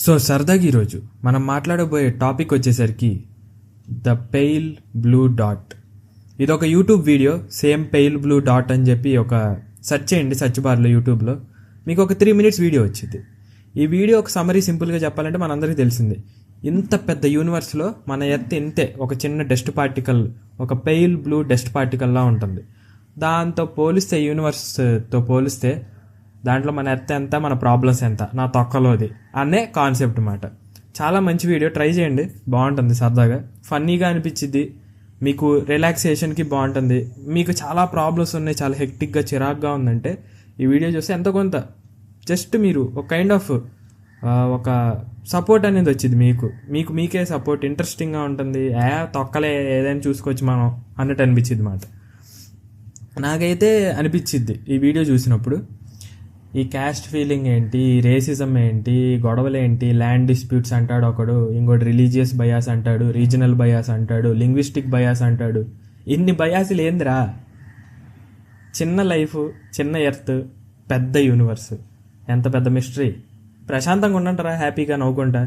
So సరదాగా ఈరోజు మనం మాట్లాడబోయే టాపిక్ వచ్చేసరికి ద పెయిల్ బ్లూ డాట్. ఇది ఒక YouTube video, same pale blue dot అని చెప్పి ఒక సెర్చ్ చేయండి సెర్చ్ బార్లో యూట్యూబ్లో, మీకు ఒక 3 minutes వీడియో వచ్చింది. ఈ వీడియో ఒక సమరీ సింపుల్గా చెప్పాలంటే మనందరికీ తెలిసిందే, ఇంత పెద్ద యూనివర్స్లో మన ఎర్త్ ఇంతే ఒక చిన్న డస్ట్ పార్టికల్, ఒక పెయిల్ బ్లూ డస్ట్ పార్టికల్లా ఉంటుంది. దాంతో పోలిస్తే యూనివర్స్తో పోలిస్తే దాంట్లో మన ఎర్త్ ఎంత, మన ప్రాబ్లమ్స్ ఎంత, నా తొక్కలోది అనే కాన్సెప్ట్ అన్నమాట. చాలా మంచి వీడియో, ట్రై చేయండి, బాగుంటుంది, సరదాగా ఫన్నీగా అనిపించింది, మీకు రిలాక్సేషన్కి బాగుంటుంది. మీకు చాలా ప్రాబ్లమ్స్ ఉన్నాయి, చాలా హెక్టిక్గా చిరాక్గా ఉందంటే ఈ వీడియో చూస్తే ఎంతో కొంత జస్ట్ మీరు ఒక కైండ్ ఆఫ్ ఒక సపోర్ట్ అనేది వచ్చింది, మీకే సపోర్ట్, ఇంట్రెస్టింగ్గా ఉంటుంది. తొక్కలే ఏదైనా చూసుకోవచ్చు మనం అన్నట్టు అనిపించింది మాట. నాకైతే అనిపించింది ఈ వీడియో చూసినప్పుడు, ఈ క్యాస్ట్ ఫీలింగ్ ఏంటి, రేసిజం ఏంటి, గొడవలు ఏంటి, ల్యాండ్ డిస్ప్యూట్స్ అంటాడు ఒకడు, ఇంకోటి రిలీజియస్ బయాస్ అంటాడు, రీజనల్ బయాస్ అంటాడు, లింగ్విస్టిక్ బయాస్ అంటాడు. ఇన్ని బయాసులు ఏందిరా? చిన్న లైఫ్, చిన్న ఎర్త్, పెద్ద యూనివర్స్, ఎంత పెద్ద మిస్టరీ. ప్రశాంతంగా ఉండంటారా హ్యాపీగా నవ్వుకుంటా.